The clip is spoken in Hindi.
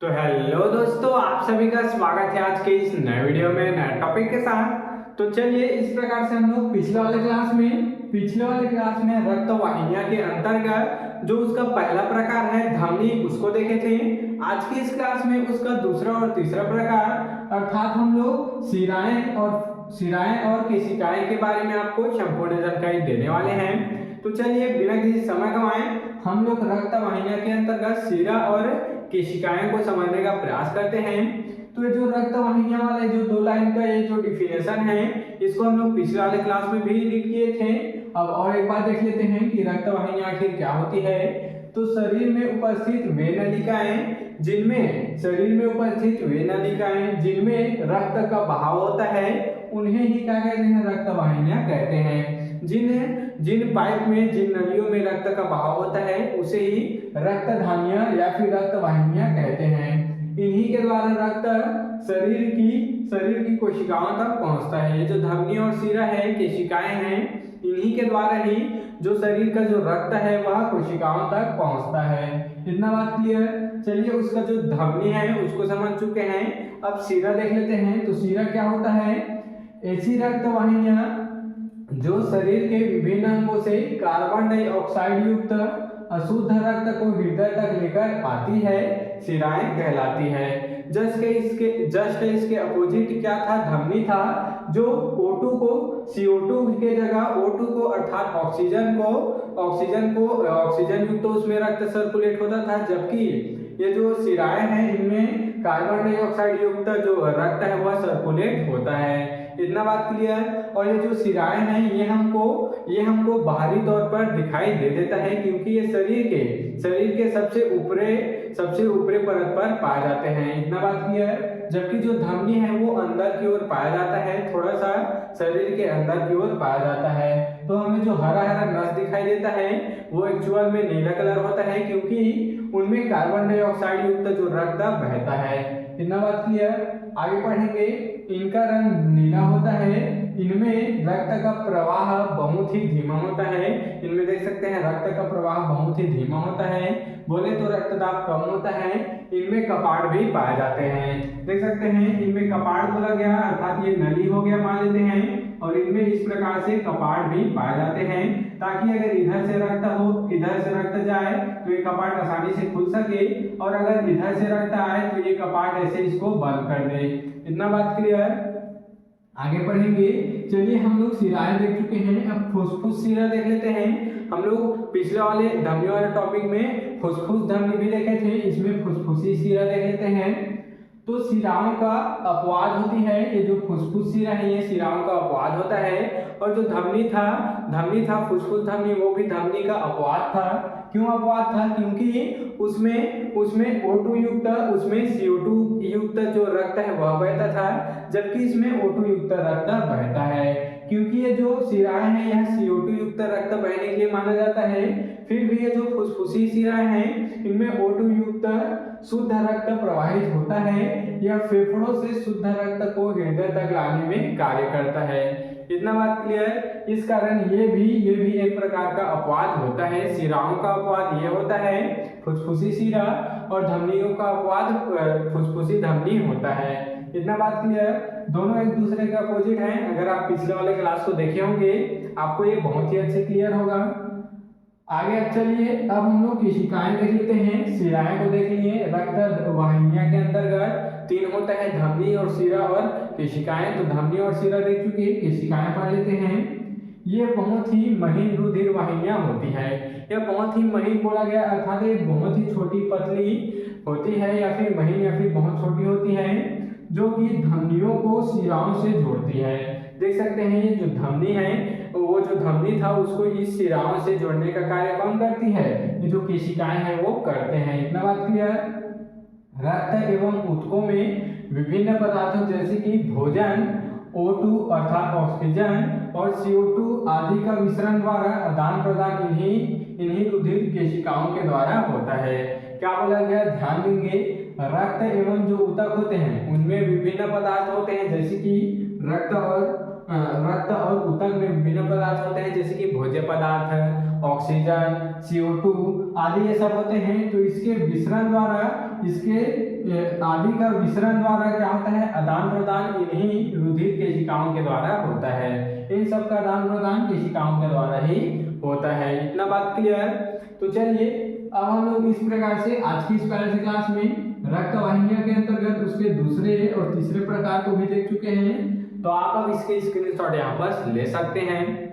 तो हेलो दोस्तों, आप सभी का स्वागत है आज के इस नए वीडियो में नए टॉपिक के साथ। तो चलिए, इस प्रकार से हम लोग पिछले वाले क्लास में रक्त वाहिनियां के अंतर्गत जो उसका पहला प्रकार है धमनी, उसको देखे थे। आज की इस क्लास में उसका दूसरा और तीसरा प्रकार अर्थात हम लोग शिराएं और केशिकाएं के बारे में आपको संपूर्ण जानकारी देने वाले हैं। तो चलिए, बिना किसी समय गंवाए हम लोग रक्त वाहिनियां के अंतर्गत शिरा और केशिकाएं को समझने का प्रयास करते हैं। तो ये जो रक्त वाहिनियां वाले जो दो लाइन का ये जो डिफिनेशन है, इसको हम लोग पिछले वाले क्लास में भी रीड किए थे। अब और एक बार देख लेते हैं कि रक्त वाहिनियां आखिर क्या होती है। तो शरीर में उपस्थित वे नलिकाएं जिनमें रक्त का बहाव होता है, उन्हें ही क्या कहते हैं, रक्त वाहिनियां कहते हैं। जिन पाइप में, जिन नलियों में रक्त का बहाव होता है, उसे ही रक्तधानियां या फिर रक्त वाहिनियां कहते हैं। इन्हीं के द्वारा रक्त शरीर की कोशिकाओं तक पहुंचता है। ये जो धमनी और शिरा है, केशिकाएं हैं, इन्हीं के द्वारा ही जो शरीर का जो रक्त है वह कोशिकाओं तक पहुंचता है। इतना बात क्लियर। चलिए, उसका जो धमनी है उसको समझ चुके हैं। अब शिरा देख लेते हैं। तो शिरा क्या होता है? ऐसी रक्त वाहिनियां जो शरीर के विभिन्न अंगों से कार्बन डाइऑक्साइड युक्त अशुद्ध रक्त को हृदय तक लेकर आती है, शिराएं कहलाती है। जस्ट इसके अपोजिट क्या था? धमनी था, जो O2 को CO2 के जगह O2 को अर्थात ऑक्सीजन युक्त तो उसमें रक्त सर्कुलेट होता था, जबकि ये जो शिराएं हैं इनमें कार्बन डाइऑक्साइड युक्त जो रक्त है वह सर्कुलेट होता है। इतना बात क्लियर। और ये जो शिराएं हैं ये हमको बाहरी तौर पर दिखाई दे देता है, क्योंकि ये शरीर के सबसे ऊपरी परत पर पाए जाते हैं। इतना बात क्लियर। जबकि जो धमनी है वो अंदर की ओर पाया जाता है, थोड़ा सा शरीर के अंदर की ओर पाया जाता है। तो हमें जो हरा हरा नस दिखाई देता है वो एक्चुअल में नीला कलर होता है, क्योंकि उनमें कार्बन डाइऑक्साइड युक्त जो रक्त बहता है। इतना बात क्लियर। आगे पढ़ेंगे। इनका रंग नीला होता है। इनमें रक्त का प्रवाह बहुत ही धीमा होता है। इनमें देख सकते हैं रक्त का प्रवाह बहुत ही धीमा होता है। बोले तो रक्तदाब कम होता है। इनमें कपाड़ भी पाए जाते हैं। देख सकते हैं इनमें कपाड़ बोला गया, अर्थात ये नली हो गया मान लेते हैं। और इनमें इस प्रकार से कपाड़ भी पाए जाते हैं, ताकि अगर इधर से रक्त जाए तो ये कपाट आसानी से खुल सके, और अगर इधर से रक्त आए तो ये कपाट ऐसे इसको बंद कर दे। इतना बात क्लियर। आगे पढ़ेंगे। चलिए, हम लोग शिराएं देख चुके हैं। अब फुसफुस शिरा देख लेते हैं। हम लोग पिछले वाले धमनी वाले टॉपिक में फुसफुस धमनी भी देखे थे, इसमें फुसफुसी शिरा देख लेते हैं। तो शिराओं का अपवाद होती है। ये जो फुसफुस शिरा है ये शिराओं का अपवाद होता है। और जो धमनी था फुसफुस धमनी, वो भी धमनी का अपवाद था। क्यों अपवाद था? क्योंकि उसमें O2 युक्त, उसमें CO2 युक्त जो रक्त है वह बहता था, जबकि इसमें O2 युक्त रक्त बहता है। क्योंकि ये जो शिराएं हैं यह CO2 युक्त रक्त बहने के लिए माना जाता है। फिर भी ये जो फुसफुसी शिराएं हैं इनमें O2 युक्त शुद्ध रक्त प्रवाहित होता है। यह फेफड़ों से शुद्ध रक्त को हृदय तक लाने में कार्य करता है। इतना बात क्लियर। इस कारण ये भी एक प्रकार का अपवाद होता है। शिराओं का अपवाद ये होता है फुसफुसी शिरा, और धमनियों का अपवाद फुसफुसी धमनी होता है। इतना बात क्लियर। दोनों एक दूसरे के अपोजिट हैं। अगर आप पिछले वाले क्लास को देखे होंगे आपको ये बहुत ही अच्छे क्लियर होगा। आगे चलिए, अब हम लोग केशिकाएं देख लेते हैं। शिराएं को देख लिए। रक्त वाहिनियां के अंतर्गत तीन होता है, धमनी और शिरा और केशिकाएं। तो धमनी और शिरा देख चुके, केशिकाएं पढ़ लेते हैं। ये बहुत ही महीन रुधिर वाहिनियां होती है। यह बहुत ही महीन बोला गया, अर्थात ये बहुत ही छोटी पतली होती है, या फिर महीन या फिर बहुत छोटी होती है, जो कि धमनियों को शिराओं से जोड़ती है। देख सकते हैं ये जो धमनी है, वो जो धमनी था उसको इस शिराओं से जोड़ने का कार्य कौन करती है? ये जो केशिकाएं हैं वो करते हैं। इतना बात क्लियर। रक्त एवं ऊतकों में विभिन्न पदार्थों जैसे कि भोजन, O2 अर्थात ऑक्सीजन और CO2 आदि का मिश्रण द्वारा आदान प्रदान इन्हीं रुधिर केशिकाओं के द्वारा होता है। क्या बोला गया? ध्यान देंगे। रक्त एवं जो ऊतक होते हैं उनमें विभिन्न पदार्थ होते हैं, जैसे कि रक्त और ऊतक में विभिन्न पदार्थ होते हैं, जैसे कि भोज्य पदार्थ, ऑक्सीजन, CO2 आदि ये सब होते हैं। तो इसके मिश्रण द्वारा आदि का विसरण द्वारा क्या होता है, आदान प्रदान इन्हीं रुधिर केशिकाओं के द्वारा होता है। इन सब का आदान प्रदान केशिकाओं के द्वारा ही होता है। इतना बात क्लियर। तो चलिए अब हम लोग इस प्रकार से आज की इस पहले क्लास में रक्त वाहिनियों के अंतर्गत उसके दूसरे और तीसरे प्रकार को भी देख चुके हैं। तो आप अब इसके स्क्रीनशॉट यहाँ पर ले सकते हैं।